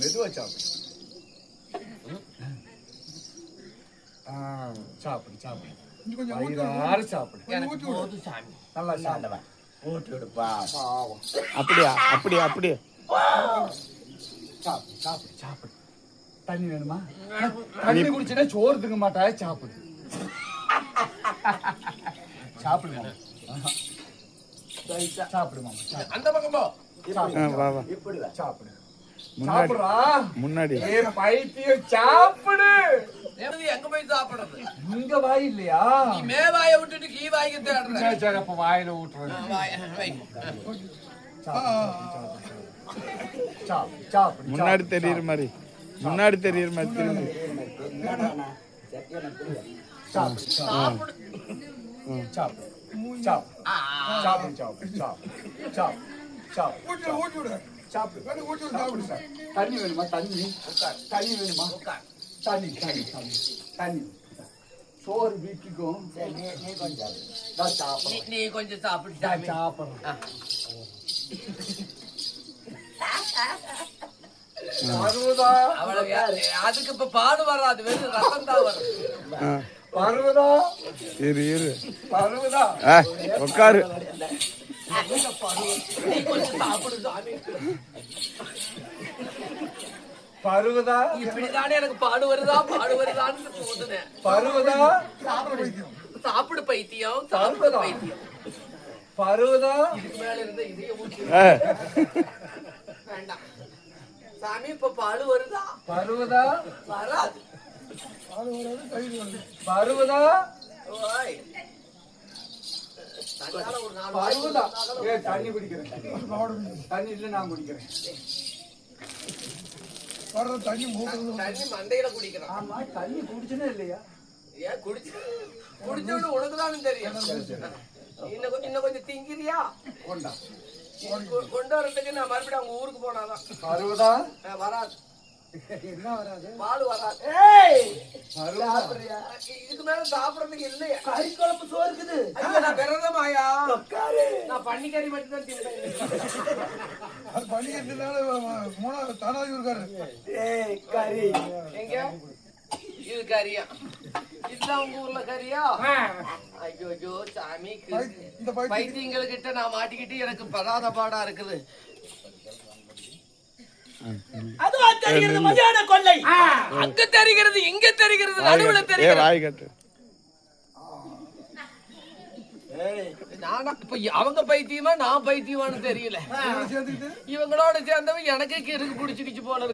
மெதுவா சாப்பிடு. சாப்பிடு சாப்பிடு. வயிறார சாப்பிடு. நல்லா சாப்பிடு. ஊட்டி விடுப்பா. அப்படியா அப்படியா அப்படியே சாப்பிடு சாப்பிடு சாப்பிடு. தண்ணி வேணுமா? தண்ணி குடிச்சுன்னா சோறு திங்க மாட்டா. சாப்பிடு சாப்பிடு மாமா. சாப்பிடு மாமா. அந்த பக்கம் போ. இப்படி சாப்பிடு. சாப்பிடுறா. முன்னாடி பைத்தியம் சாப்பிடு. எங்க போய் சாப்பிடுறது? இங்க வாய் இல்லையா? நீ மேவாய விட்டுட்டு கீ வாய்க்கு தேடுற. சரி சரி அப்ப வாயில ஊட்டுறேன். சாப்பிடு. முன்னாடி தெரியுற மாதிரி முன்னாடி தெரியுற மாதிரி திரும்பி சாப்பிடு சாப்பிடு சாப்பிடு சாப்பிடு சாப்பிடு சாப்பிடு. தண்ணி வேணுமா? தண்ணி தண்ணி வேணுமா? தண்ணி தண்ணி தண்ணி தண்ணி. சோறு வீட்டுக்கும் நீ கொஞ்சம் சாப்பிடு. சாப்பிடுறேன். அதுக்கு இப்ப பாடு வராது, வெறும் ரத்தம் தான் வரும். பருவதா இரு இரு பருவதா உட்காரு. பருவதா இப்படிதானே எனக்கு பாடு வருதான்னு தோணுது. பருவதா சாப்பிடு பைத்தியம், சாப்பிடு பைத்தியம். பருவதா இதுக்கு மேல இருந்த இதைய ஊற்றி வேண்டாம் சாமி. இப்ப பாடு வருதா? பருவதா வராது. பருவதா ஓய் பருவதா. தண்ணி குடிக்கிறேன். தண்ணி இல்ல நான் குடிக்கிறேன். தண்ணி மண்டையில குடிக்கிறான். ஆமா தண்ணி குடிச்சுனே இல்லையா? ஏன் குடிச்சோடு உனக்குதான் தெரியும். இன்னும் கொஞ்சம் திங்கிறியா? கொண்டா கொண்டு வரதுக்கு நான் மறுபடியும் அவங்க ஊருக்கு போனாதான். பருவதா வராது. என்ன வராது? பால் வராது. இதுக்கு மேல சாப்பிடறதுக்கு இல்லையா? கறி குழம்பு சோறு இருக்குது. நான் விரதமாயா? நான் பன்னிக்கறி மட்டும் தான் தின்பேன். எங்க இது கறியா? இதுதான் உங்க ஊர்ல கறியா? ஐயோ சாமி, பைத்தியங்கள்கிட்ட நான் மாட்டிக்கிட்டு எனக்கு படாத பாடா இருக்குது. அதுவும் தெரிகிறது மதியான கொள்ளை. அங்க தெரிகிறது, இங்க தெரிகிறது, நடுவுல தெரிகிறது. இப்ப அவங்க பைத்தியமா நான் பைத்தியமானு தெரியல. இவங்களோட சேர்ந்தவன் எனக்கு கிறுக்கு பிடிச்சிக்கிச்சு போல.